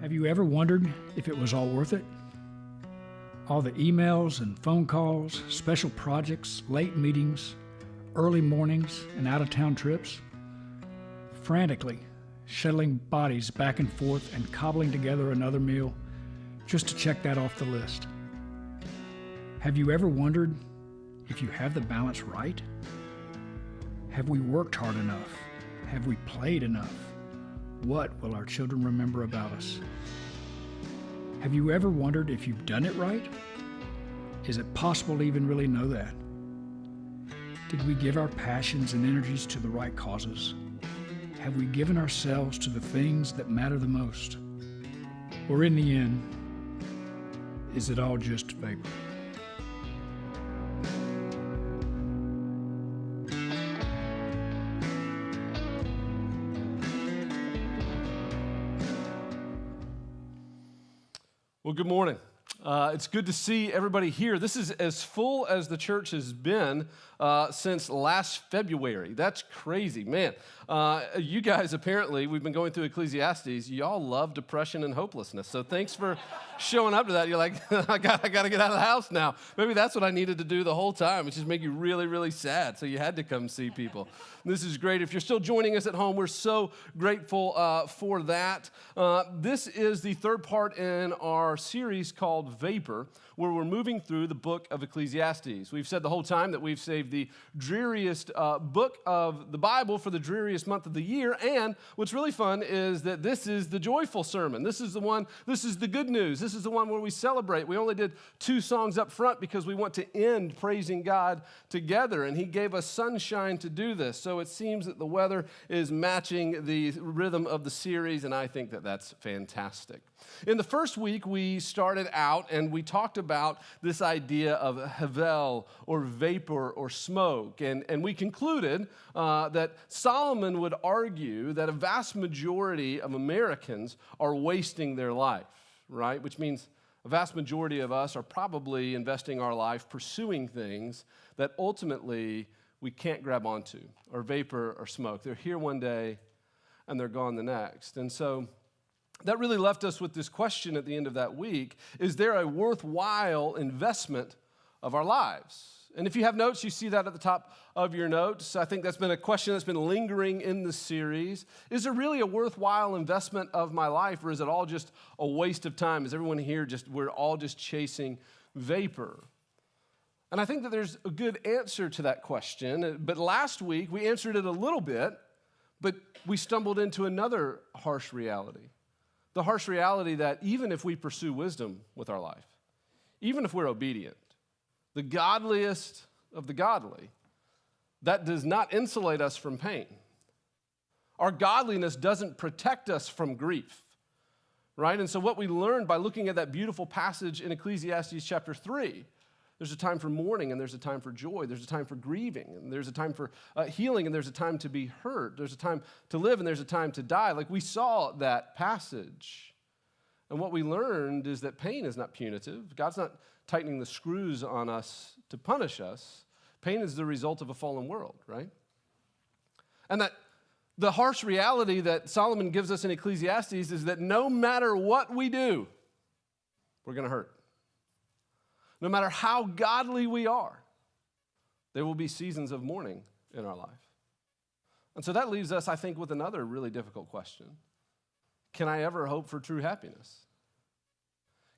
Have you ever wondered if it was all worth it? All the emails and phone calls, special projects, late meetings, early mornings, and out-of-town trips? Frantically shuttling bodies back and forth and cobbling together another meal just to check that off the list. Have you ever wondered if you have the balance right? Have we worked hard enough? Have we played enough? What will our children remember about us? Have you ever wondered if you've done it right? Is it possible to even really know that? Did we give our passions and energies to the right causes? Have we given ourselves to the things that matter the most? Or in the end, is it all just vapor? Well, good morning. It's good to see everybody here. This is as full as the church has been since last February. That's crazy, man. You guys, apparently, we've been going through Ecclesiastes. Y'all love depression and hopelessness. So thanks for showing up to that. You're like, I got to get out of the house now. Maybe that's what I needed to do the whole time. It's just make you really, really sad. So you had to come see people. This is great. If you're still joining us at home, we're so grateful for that. This is the third part in our series called Vapor, where we're moving through the book of Ecclesiastes. We've said the whole time that we've saved the dreariest book of the Bible for the dreariest month of the year, and what's really fun is that this is the joyful sermon. This is the good news. This is the one where we celebrate. We only did 2 songs up front because we want to end praising God together, and He gave us sunshine to do this. So it seems that the weather is matching the rhythm of the series, and I think that that's fantastic. In the first week, we started out and we talked about this idea of havel or vapor or smoke. And we concluded that Solomon would argue that a vast majority of Americans are wasting their life, right? Which means a vast majority of us are probably investing our life pursuing things that ultimately we can't grab onto, or vapor or smoke. They're here one day and they're gone the next. And so that really left us with this question at the end of that week: is there a worthwhile investment of our lives? And if you have notes, you see that at the top of your notes. I think that's been a question that's been lingering in the series. Is there really a worthwhile investment of my life, or is it all just a waste of time? Is everyone here we're all just chasing vapor? And I think that there's a good answer to that question. But last week, we answered it a little bit, but we stumbled into another harsh reality. The harsh reality that even if we pursue wisdom with our life, even if we're obedient, the godliest of the godly, that does not insulate us from pain. Our godliness doesn't protect us from grief, right? And so what we learned by looking at that beautiful passage in Ecclesiastes chapter 3, there's a time for mourning, and there's a time for joy. There's a time for grieving, and there's a time for healing, and there's a time to be hurt. There's a time to live, and there's a time to die. Like, we saw that passage. And what we learned is that pain is not punitive. God's not tightening the screws on us to punish us. Pain is the result of a fallen world, right? And that the harsh reality that Solomon gives us in Ecclesiastes is that no matter what we do, we're going to hurt. No matter how godly we are, there will be seasons of mourning in our life. And so that leaves us, I think, with another really difficult question. Can I ever hope for true happiness?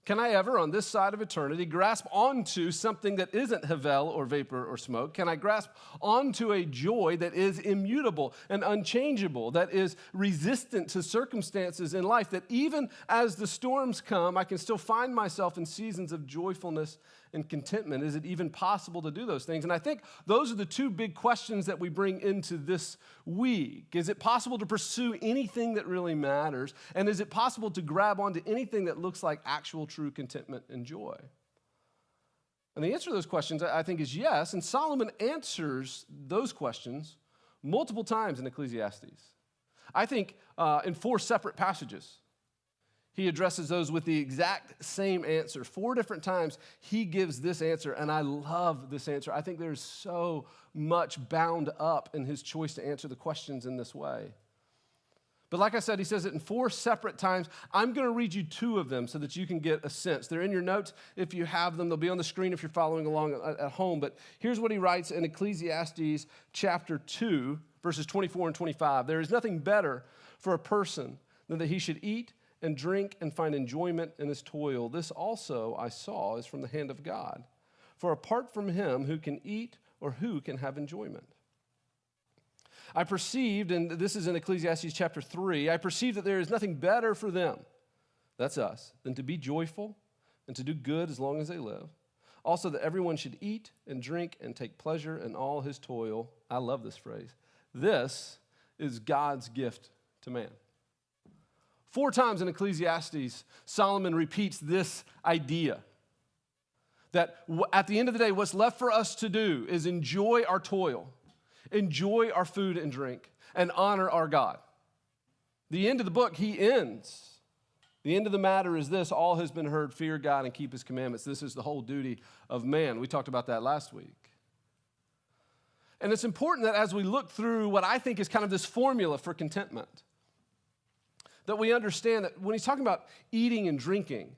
Can I ever, on this side of eternity, grasp onto something that isn't havel or vapor or smoke? Can I grasp onto a joy that is immutable and unchangeable, that is resistant to circumstances in life, that even as the storms come, I can still find myself in seasons of joyfulness and contentment? Is it even possible to do those things? And I think those are the 2 big questions that we bring into this week. Is it possible to pursue anything that really matters? And is it possible to grab onto anything that looks like actual true contentment and joy? And the answer to those questions, I think, is yes. And Solomon answers those questions multiple times in Ecclesiastes. I think in 4 separate passages. He addresses those with the exact same answer. 4 different times he gives this answer, and I love this answer. I think there's so much bound up in his choice to answer the questions in this way. But like I said, he says it in 4 separate times. I'm going to read you 2 of them so that you can get a sense. They're in your notes if you have them. They'll be on the screen if you're following along at home. But here's what he writes in Ecclesiastes chapter 2, verses 24 and 25. There is nothing better for a person than that he should eat and drink and find enjoyment in his toil. This also I saw is from the hand of God. For apart from him, who can eat or who can have enjoyment? I perceived, and this is in Ecclesiastes chapter 3, I perceived that there is nothing better for them, that's us, than to be joyful and to do good as long as they live. Also that everyone should eat and drink and take pleasure in all his toil. I love this phrase. This is God's gift to man. 4 times in Ecclesiastes, Solomon repeats this idea that at the end of the day, what's left for us to do is enjoy our toil, enjoy our food and drink, and honor our God. The end of the book, he ends. The end of the matter is this: all has been heard, fear God and keep his commandments. This is the whole duty of man. We talked about that last week. And it's important that as we look through what I think is kind of this formula for contentment, that we understand that when he's talking about eating and drinking,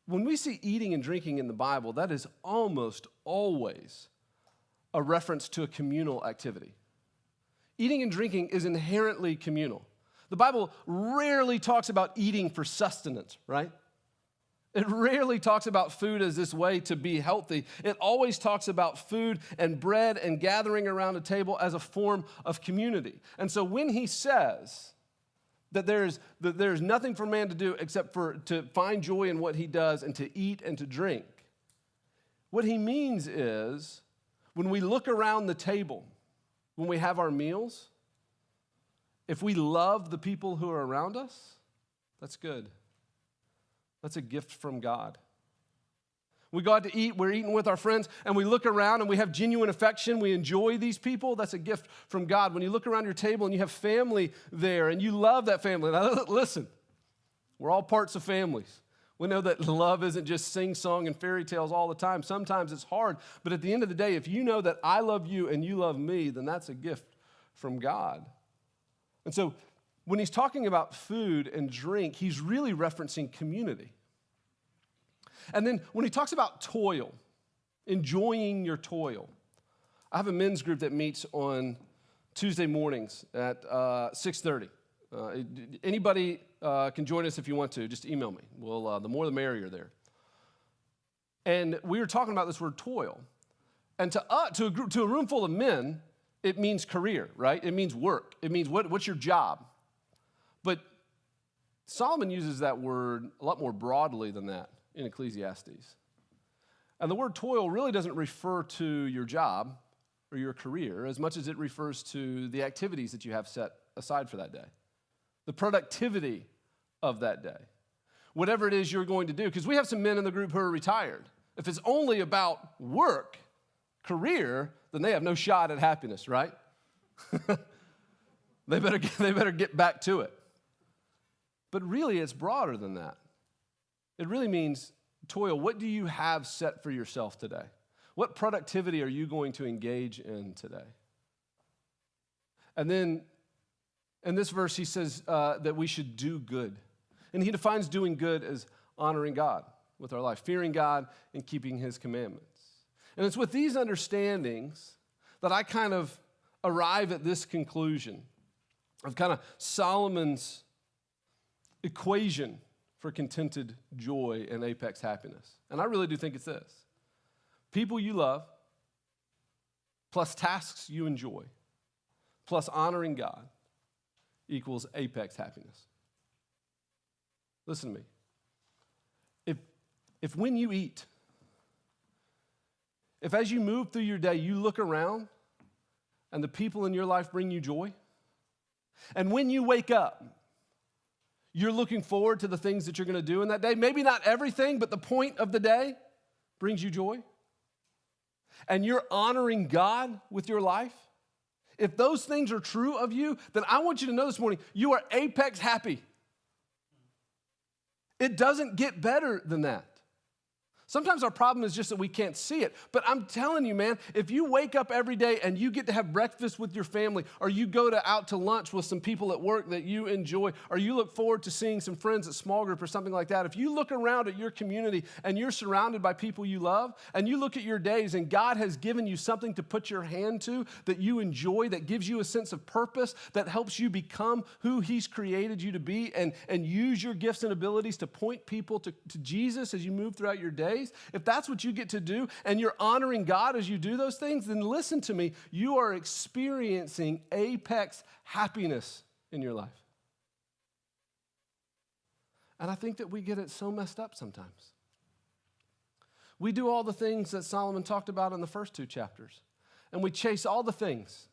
when we see eating and drinking in the Bible, that is almost always a reference to a communal activity. Eating and drinking is inherently communal. The Bible rarely talks about eating for sustenance, right? It rarely talks about food as this way to be healthy. It always talks about food and bread and gathering around a table as a form of community. And so when he says that there's nothing for man to do except to find joy in what he does and to eat and to drink, what he means is when we look around the table, when we have our meals, if we love the people who are around us, that's good. That's a gift from God. We go out to eat, we're eating with our friends, and we look around and we have genuine affection, we enjoy these people, that's a gift from God. When you look around your table and you have family there and you love that family, now listen, we're all parts of families. We know that love isn't just sing-song and fairy tales all the time. Sometimes it's hard, but at the end of the day, if you know that I love you and you love me, then that's a gift from God. And so when he's talking about food and drink, he's really referencing community. And then when he talks about toil, enjoying your toil, I have a men's group that meets on Tuesday mornings at 6:30. Anybody can join us if you want to. Just email me. The more the merrier there. And we were talking about this word toil. And to a room full of men, it means career, right? It means work. It means what's your job? But Solomon uses that word a lot more broadly than that in Ecclesiastes. And the word toil really doesn't refer to your job or your career as much as it refers to the activities that you have set aside for that day, the productivity of that day, whatever it is you're going to do. Because we have some men in the group who are retired. If it's only about work, career, then they have no shot at happiness, right? They better get back to it. But really, it's broader than that. It really means toil. What do you have set for yourself today? What productivity are you going to engage in today? And then in this verse, he says that we should do good. And he defines doing good as honoring God with our life, fearing God and keeping his commandments. And it's with these understandings that I kind of arrive at this conclusion of kind of Solomon's equation for contented joy and apex happiness. And I really do think it's this: people you love, plus tasks you enjoy, plus honoring God, equals apex happiness. Listen to me. If when you eat, if as you move through your day, you look around and the people in your life bring you joy, and when you wake up, you're looking forward to the things that you're going to do in that day, maybe not everything, but the point of the day brings you joy, and you're honoring God with your life, if those things are true of you, then I want you to know this morning, you are apex happy. It doesn't get better than that. Sometimes our problem is just that we can't see it. But I'm telling you, man, if you wake up every day and you get to have breakfast with your family, or you go out to lunch with some people at work that you enjoy, or you look forward to seeing some friends at small group or something like that, if you look around at your community and you're surrounded by people you love, and you look at your days and God has given you something to put your hand to that you enjoy, that gives you a sense of purpose, that helps you become who He's created you to be, and use your gifts and abilities to point people to Jesus as you move throughout your day, if that's what you get to do and you're honoring God as you do those things, then listen to me, you are experiencing apex happiness in your life. And I think that we get it so messed up sometimes. We do all the things that Solomon talked about in the first 2 chapters, and we chase all the things.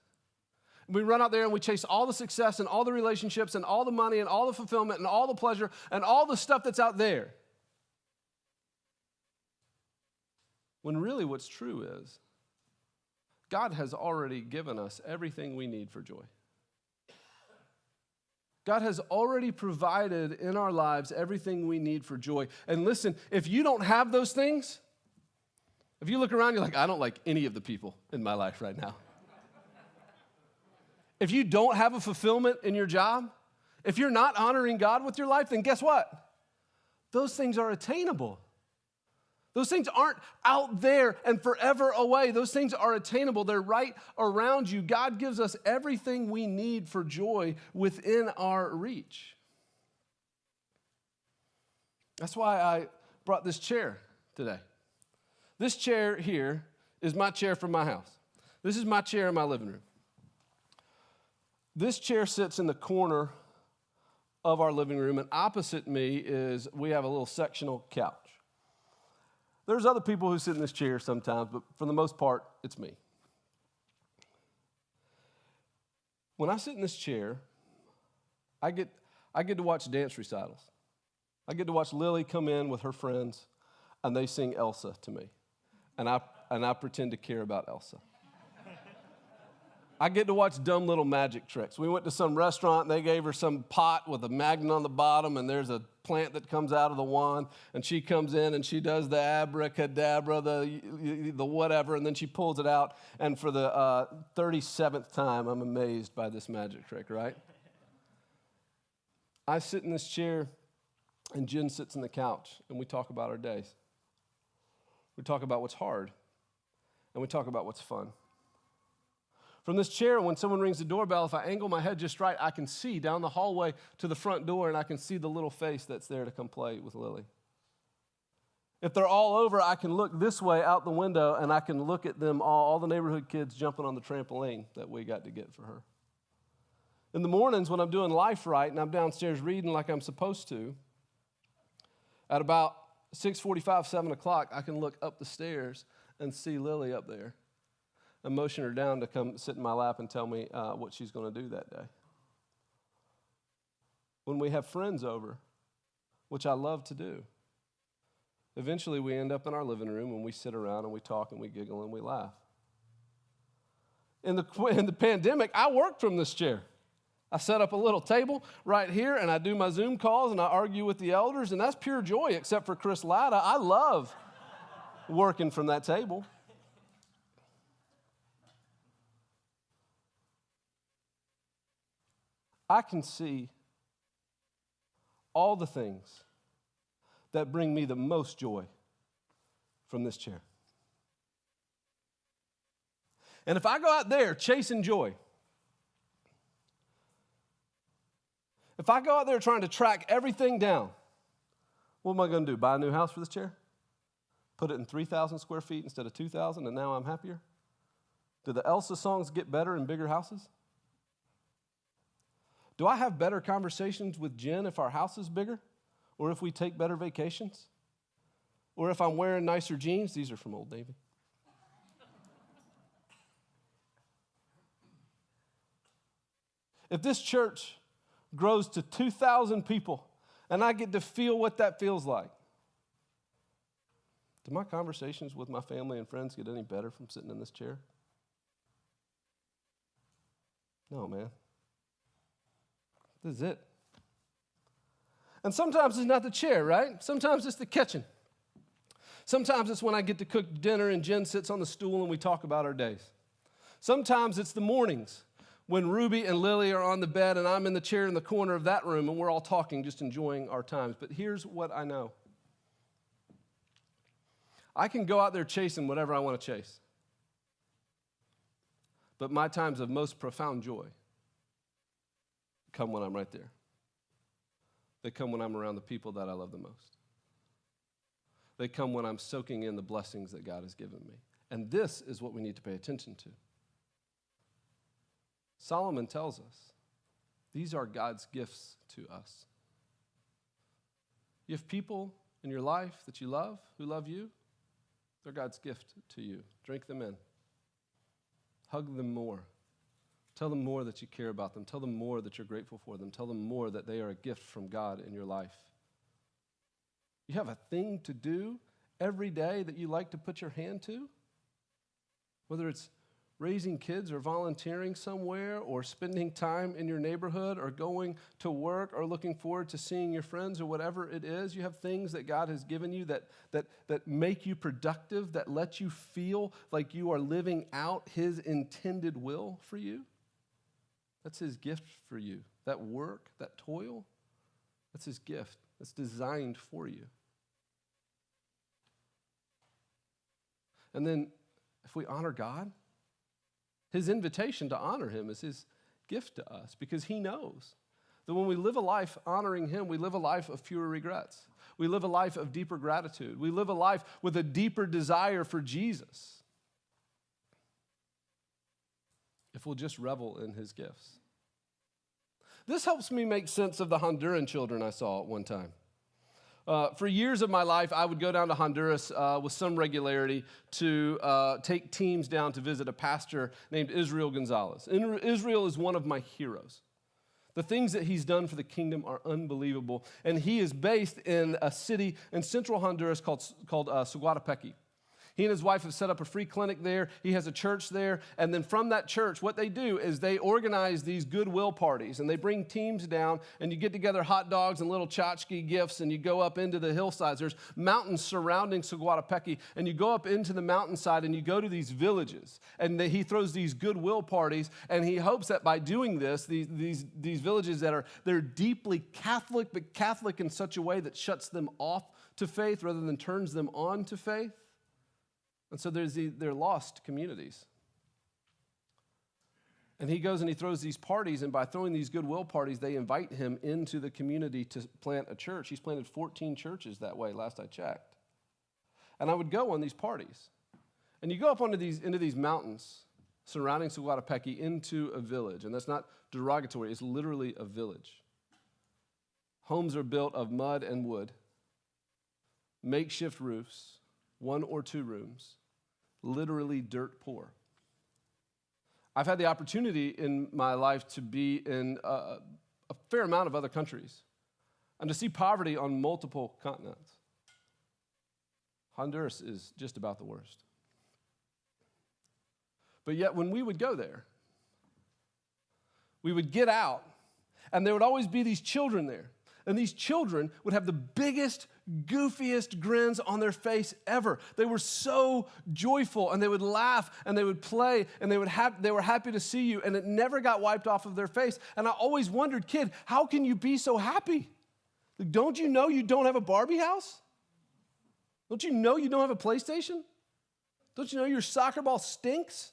We run out there and we chase all the success and all the relationships and all the money and all the fulfillment and all the pleasure and all the stuff that's out there. When really what's true is God has already given us everything we need for joy. God has already provided in our lives everything we need for joy. And listen, if you don't have those things, if you look around, you're like, I don't like any of the people in my life right now. If you don't have a fulfillment in your job, if you're not honoring God with your life, then guess what? Those things are attainable. Those things aren't out there and forever away. Those things are attainable. They're right around you. God gives us everything we need for joy within our reach. That's why I brought this chair today. This chair here is my chair from my house. This is my chair in my living room. This chair sits in the corner of our living room, and opposite me we have a little sectional couch. There's other people who sit in this chair sometimes, but for the most part, it's me. When I sit in this chair, I get to watch dance recitals. I get to watch Lily come in with her friends, and they sing Elsa to me, and I pretend to care about Elsa. I get to watch dumb little magic tricks. We went to some restaurant, and they gave her some pot with a magnet on the bottom, and there's a plant that comes out of the wand, and she comes in, and she does the abracadabra, the whatever, and then she pulls it out, and for the 37th time, I'm amazed by this magic trick, right? I sit in this chair, and Jen sits in the couch, and we talk about our days. We talk about what's hard, and we talk about what's fun. From this chair, when someone rings the doorbell, if I angle my head just right, I can see down the hallway to the front door, and I can see the little face that's there to come play with Lily. If they're all over, I can look this way out the window, and I can look at them all the neighborhood kids jumping on the trampoline that we got to get for her. In the mornings when I'm doing life right and I'm downstairs reading like I'm supposed to, at about 6:45, 7 o'clock, I can look up the stairs and see Lily up there and motion her down to come sit in my lap and tell me what she's going to do that day. When we have friends over, which I love to do, eventually we end up in our living room and we sit around and we talk and we giggle and we laugh. In the pandemic, I worked from this chair. I set up a little table right here, and I do my Zoom calls, and I argue with the elders, and that's pure joy, except for Chris Latta. I love working from that table. I can see all the things that bring me the most joy from this chair. And if I go out there chasing joy, if I go out there trying to track everything down, what am I going to do? Buy a new house for this chair? Put it in 3,000 square feet instead of 2,000, and now I'm happier? Do the Elsa songs get better in bigger houses? Do I have better conversations with Jen if our house is bigger? Or if we take better vacations? Or if I'm wearing nicer jeans? These are from Old Navy. If this church grows to 2,000 people and I get to feel what that feels like, do my conversations with my family and friends get any better from sitting in this chair? No, man. This is it. And sometimes it's not the chair, right? Sometimes it's the kitchen. Sometimes it's when I get to cook dinner and Jen sits on the stool and we talk about our days. Sometimes it's the mornings when Ruby and Lily are on the bed and I'm in the chair in the corner of that room and we're all talking, just enjoying our times. But here's what I know. I can go out there chasing whatever I want to chase. But my times of most profound joy come when I'm right there. They come when I'm around the people that I love the most. They come when I'm soaking in the blessings that God has given me. And this is what we need to pay attention to. Solomon tells us these are God's gifts to us. You have people in your life that you love, who love you. They're God's gift to you. Drink them in. Hug them more. Tell them more that you care about them. Tell them more that you're grateful for them. Tell them more that they are a gift from God in your life. You have a thing to do every day that you like to put your hand to, whether it's raising kids or volunteering somewhere or spending time in your neighborhood or going to work or looking forward to seeing your friends or whatever it is. You have things that God has given you that make you productive, that let you feel like you are living out His intended will for you. That's His gift for you. That work, that toil, that's His gift. That's designed for you. And then if we honor God, His invitation to honor Him is His gift to us because He knows that when we live a life honoring Him, we live a life of fewer regrets. We live a life of deeper gratitude. We live a life with a deeper desire for Jesus if we'll just revel in His gifts. This helps me make sense of the Honduran children I saw at one time. For years of my life, I would go down to Honduras with some regularity to take teams down to visit a pastor named Israel Gonzalez. Israel is one of my heroes. The things that he's done for the kingdom are unbelievable. And he is based in a city in central Honduras called Suguatepeque. He and his wife have set up a free clinic there. He has a church there. And then from that church, what they do is they organize these goodwill parties. And they bring teams down, and you get together hot dogs and little tchotchke gifts, and you go up into the hillsides. There's mountains surrounding Suguatepeque, and you go up into the mountainside, and you go to these villages. And he throws these goodwill parties, and he hopes that by doing this, these villages they're deeply Catholic, but Catholic in such a way that shuts them off to faith rather than turns them on to faith. And so they're lost communities. And he goes and he throws these parties, and by throwing these goodwill parties, they invite him into the community to plant a church. He's planted 14 churches that way, last I checked. And I would go on these parties. And you go up into these mountains surrounding Suguatepeque into a village. And that's not derogatory. It's literally a village. Homes are built of mud and wood, makeshift roofs, 1 or 2 rooms, literally dirt poor. I've had the opportunity in my life to be in a fair amount of other countries and to see poverty on multiple continents. Honduras is just about the worst. But yet when we would go there, we would get out, and there would always be these children there. And these children would have the biggest, goofiest grins on their face ever. They were so joyful, and they would laugh, and they would play, and they were happy to see you, and it never got wiped off of their face. And I always wondered, kid, how can you be so happy? Like, don't you know you don't have a Barbie house? Don't you know you don't have a PlayStation? Don't you know your soccer ball stinks?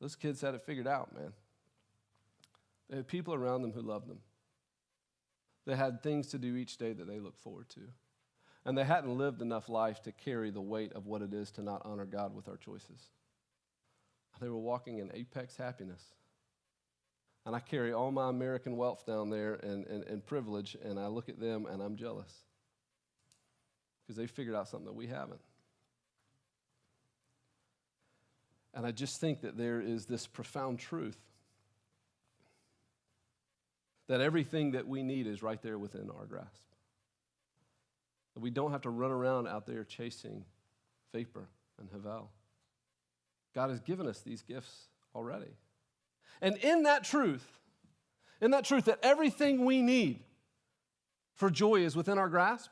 Those kids had it figured out, man. They had people around them who loved them. They had things to do each day that they looked forward to. And they hadn't lived enough life to carry the weight of what it is to not honor God with our choices. They were walking in apex happiness. And I carry all my American wealth down there and privilege, and I look at them and I'm jealous. Because they figured out something that we haven't. And I just think that there is this profound truth that everything that we need is right there within our grasp. That we don't have to run around out there chasing vapor and havel. God has given us these gifts already. And in that truth that everything we need for joy is within our grasp,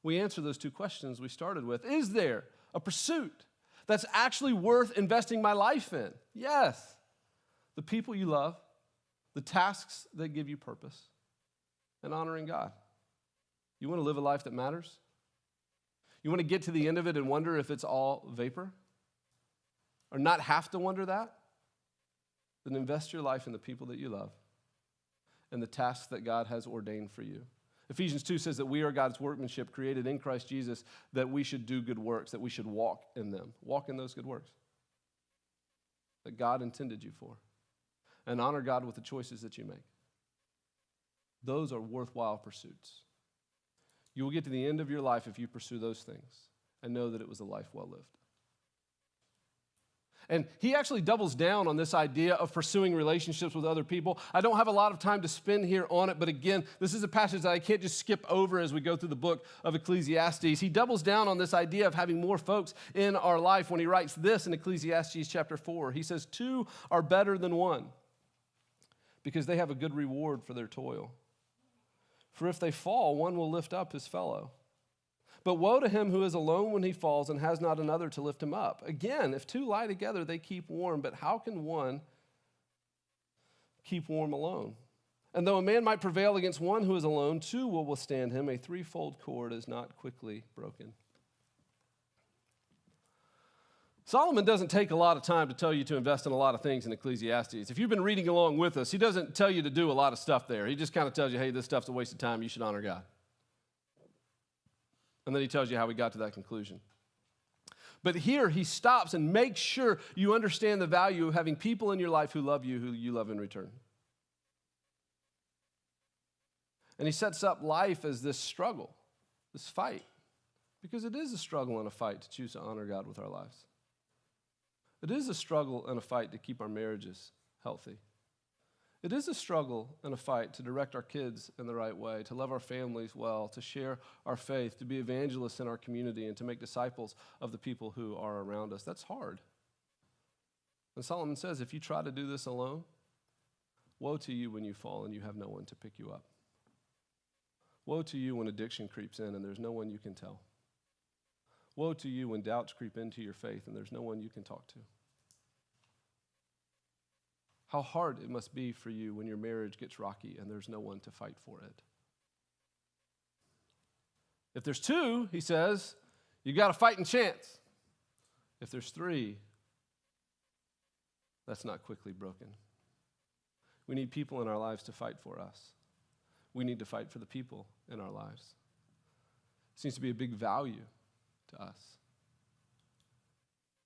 we answer those two questions we started with. Is there a pursuit that's actually worth investing my life in? Yes. The people you love, the tasks that give you purpose, and honoring God. You want to live a life that matters? You want to get to the end of it and wonder if it's all vapor? Or not have to wonder that? Then invest your life in the people that you love and the tasks that God has ordained for you. Ephesians 2 says that we are God's workmanship created in Christ Jesus, that we should do good works, that we should walk in them. Walk in those good works that God intended you for. And honor God with the choices that you make. Those are worthwhile pursuits. You will get to the end of your life if you pursue those things and know that it was a life well lived. And he actually doubles down on this idea of pursuing relationships with other people. I don't have a lot of time to spend here on it, but again, this is a passage that I can't just skip over as we go through the book of Ecclesiastes. He doubles down on this idea of having more folks in our life when he writes this in Ecclesiastes chapter 4. He says, 2 are better than 1 because they have a good reward for their toil. For if they fall, one will lift up his fellow. But woe to him who is alone when he falls and has not another to lift him up. Again, if 2 lie together, they keep warm, but how can one keep warm alone? And though a man might prevail against one who is alone, 2 will withstand him. A 3-fold cord is not quickly broken. Solomon doesn't take a lot of time to tell you to invest in a lot of things in Ecclesiastes. If you've been reading along with us, he doesn't tell you to do a lot of stuff there. He just kind of tells you, hey, this stuff's a waste of time. You should honor God. And then he tells you how he got to that conclusion. But here he stops and makes sure you understand the value of having people in your life who love you love in return. And he sets up life as this struggle, this fight, because it is a struggle and a fight to choose to honor God with our lives. It is a struggle and a fight to keep our marriages healthy. It is a struggle and a fight to direct our kids in the right way, to love our families well, to share our faith, to be evangelists in our community, and to make disciples of the people who are around us. That's hard. And Solomon says, if you try to do this alone, woe to you when you fall and you have no one to pick you up. Woe to you when addiction creeps in and there's no one you can tell. Woe to you when doubts creep into your faith and there's no one you can talk to. How hard it must be for you when your marriage gets rocky and there's no one to fight for it. If there's 2, he says, you've got a fighting chance. If there's 3, that's not quickly broken. We need people in our lives to fight for us. We need to fight for the people in our lives. It seems to be a big value to us.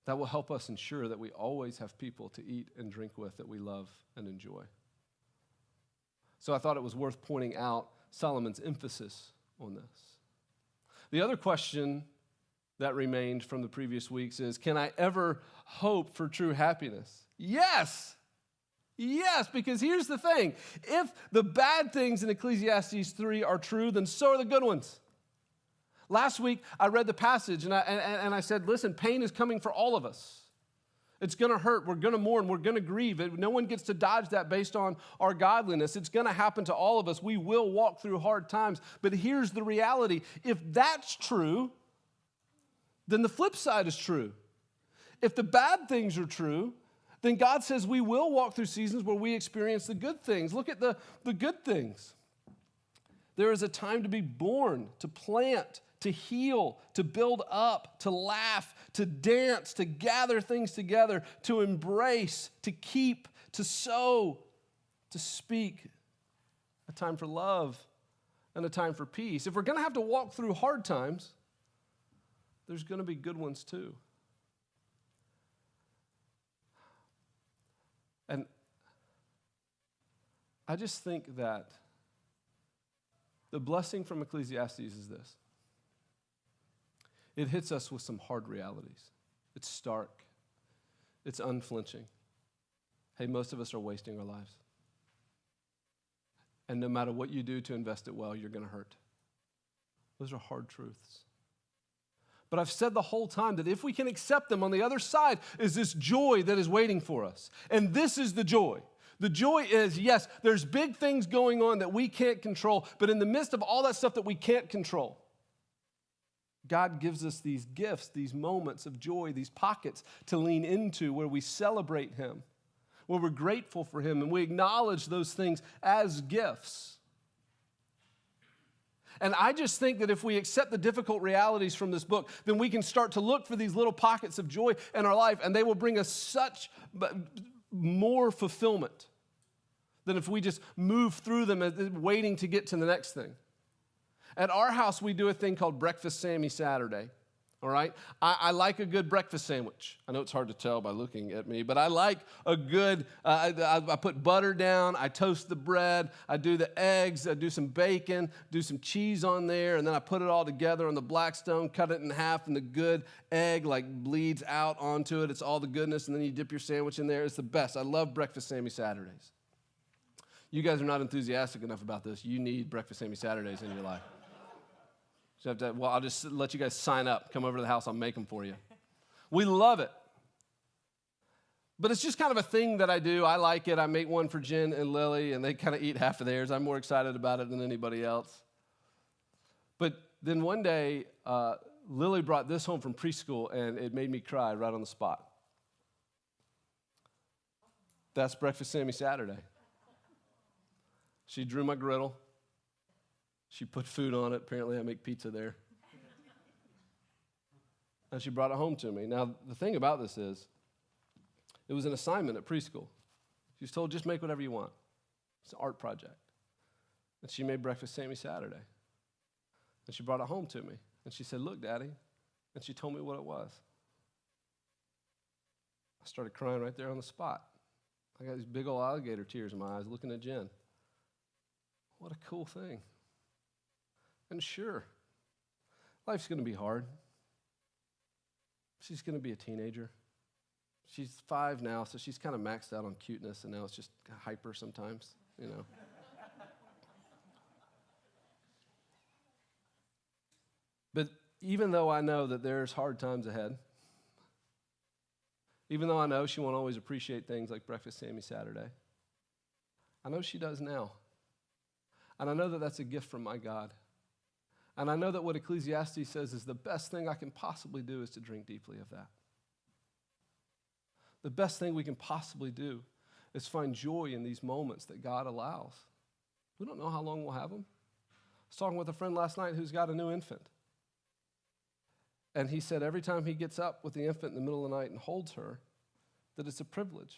That will help us ensure that we always have people to eat and drink with that we love and enjoy. So I thought it was worth pointing out Solomon's emphasis on this. The other question that remained from the previous weeks is, can I ever hope for true happiness? Yes! Yes, because here's the thing. If the bad things in Ecclesiastes 3 are true, then so are the good ones. Last week, I read the passage, and I said, listen, pain is coming for all of us. It's going to hurt. We're going to mourn. We're going to grieve. No one gets to dodge that based on our godliness. It's going to happen to all of us. We will walk through hard times. But here's the reality. If that's true, then the flip side is true. If the bad things are true, then God says we will walk through seasons where we experience the good things. Look at the good things. There is a time to be born, to plant, to heal, to build up, to laugh, to dance, to gather things together, to embrace, to keep, to sow, to speak. A time for love and a time for peace. If we're going to have to walk through hard times, there's going to be good ones too. And I just think that the blessing from Ecclesiastes is this. It hits us with some hard realities. It's stark. It's unflinching. Hey, most of us are wasting our lives. And no matter what you do to invest it well, you're going to hurt. Those are hard truths. But I've said the whole time that if we can accept them, on the other side is this joy that is waiting for us. And this is the joy. The joy is, yes, there's big things going on that we can't control, but in the midst of all that stuff that we can't control, God gives us these gifts, these moments of joy, these pockets to lean into where we celebrate him, where we're grateful for him, and we acknowledge those things as gifts. And I just think that if we accept the difficult realities from this book, then we can start to look for these little pockets of joy in our life, and they will bring us such more fulfillment than if we just move through them waiting to get to the next thing. At our house, we do a thing called Breakfast Sammy Saturday, all right? I like a good breakfast sandwich. I know it's hard to tell by looking at me, but I like a good, I put butter down, I toast the bread, I do the eggs, I do some bacon, do some cheese on there, and then I put it all together on the Blackstone, cut it in half, and the good egg like bleeds out onto it. It's all the goodness, and then you dip your sandwich in there. It's the best. I love Breakfast Sammy Saturdays. You guys are not enthusiastic enough about this. You need Breakfast Sammy Saturdays in your life. So I'll just let you guys sign up. Come over to the house. I'll make them for you. We love it. But it's just kind of a thing that I do. I like it. I make one for Jen and Lily, and they kind of eat half of theirs. I'm more excited about it than anybody else. But then one day, Lily brought this home from preschool, and it made me cry right on the spot. That's Breakfast Sammy Saturday. She drew my griddle. She put food on it. Apparently, I make pizza there. And she brought it home to me. Now, the thing about this is, it was an assignment at preschool. She was told, just make whatever you want. It's an art project. And she made Breakfast Sammy Saturday. And she brought it home to me. And she said, look, Daddy. And she told me what it was. I started crying right there on the spot. I got these big old alligator tears in my eyes looking at Jen. What a cool thing. And sure, life's going to be hard. She's going to be a teenager. She's 5 now, so she's kind of maxed out on cuteness, and now it's just hyper sometimes, you know. But even though I know that there's hard times ahead, even though I know she won't always appreciate things like Breakfast Sammy Saturday, I know she does now. And I know that that's a gift from my God. And I know that what Ecclesiastes says is the best thing I can possibly do is to drink deeply of that. The best thing we can possibly do is find joy in these moments that God allows. We don't know how long we'll have them. I was talking with a friend last night who's got a new infant. And he said every time he gets up with the infant in the middle of the night and holds her, that it's a privilege.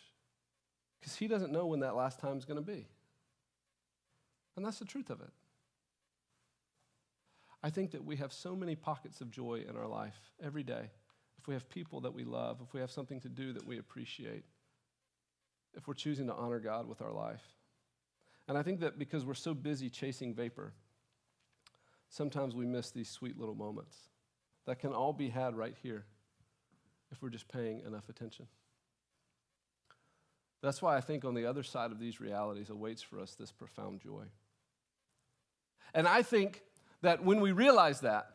Because he doesn't know when that last time is going to be. And that's the truth of it. I think that we have so many pockets of joy in our life every day. If we have people that we love, if we have something to do that we appreciate, if we're choosing to honor God with our life. And I think that because we're so busy chasing vapor, sometimes we miss these sweet little moments that can all be had right here if we're just paying enough attention. That's why I think on the other side of these realities awaits for us this profound joy. And I think that when we realize that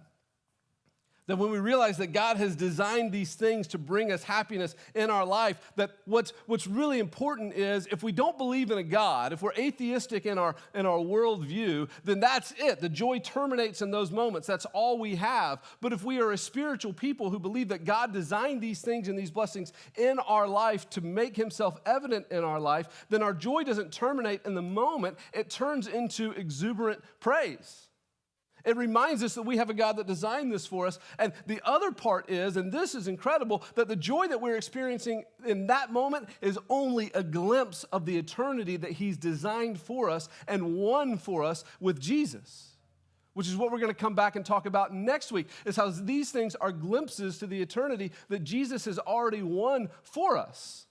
when we realize that God has designed these things to bring us happiness in our life, that what's really important is if we don't believe in a God, if we're atheistic in our worldview, then that's it. The joy terminates in those moments. That's all we have. But if we are a spiritual people who believe that God designed these things and these blessings in our life to make himself evident in our life, then our joy doesn't terminate in the moment. It turns into exuberant praise. It reminds us that we have a God that designed this for us. And the other part is, and this is incredible, that the joy that we're experiencing in that moment is only a glimpse of the eternity that he's designed for us and won for us with Jesus, which is what we're going to come back and talk about next week, is how these things are glimpses to the eternity that Jesus has already won for us.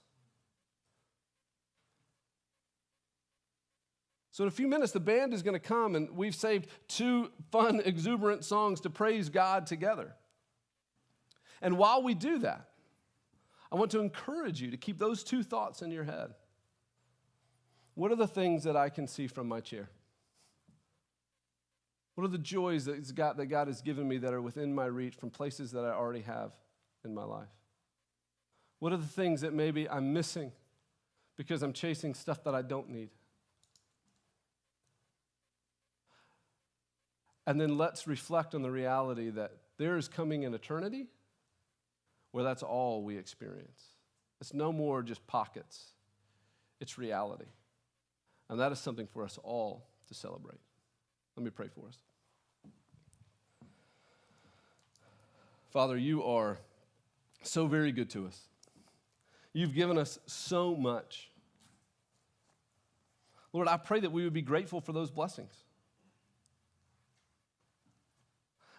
So in a few minutes, the band is going to come, and we've saved 2 fun, exuberant songs to praise God together. And while we do that, I want to encourage you to keep those 2 thoughts in your head. What are the things that I can see from my chair? What are the joys that God has given me that are within my reach from places that I already have in my life? What are the things that maybe I'm missing because I'm chasing stuff that I don't need? And then let's reflect on the reality that there is coming an eternity where that's all we experience. It's no more just pockets. It's reality. And that is something for us all to celebrate. Let me pray for us. Father, you are so very good to us. You've given us so much. Lord, I pray that we would be grateful for those blessings.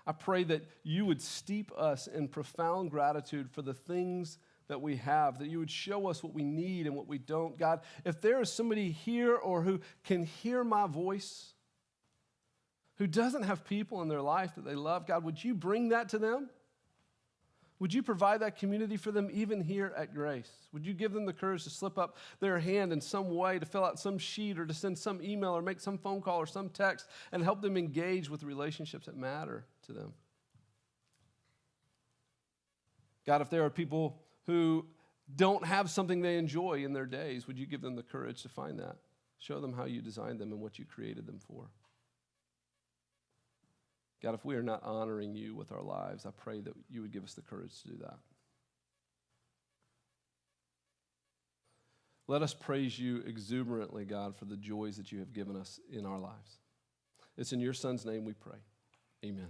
I pray that you would steep us in profound gratitude for the things that we have, that you would show us what we need and what we don't. God, if there is somebody here or who can hear my voice, who doesn't have people in their life that they love, God, would you bring that to them? Would you provide that community for them even here at Grace? Would you give them the courage to slip up their hand in some way, to fill out some sheet or to send some email or make some phone call or some text and help them engage with relationships that matter to them? God, if there are people who don't have something they enjoy in their days, would you give them the courage to find that? Show them how you designed them and what you created them for. God, if we are not honoring you with our lives, I pray that you would give us the courage to do that. Let us praise you exuberantly, God, for the joys that you have given us in our lives. It's in your Son's name we pray. Amen.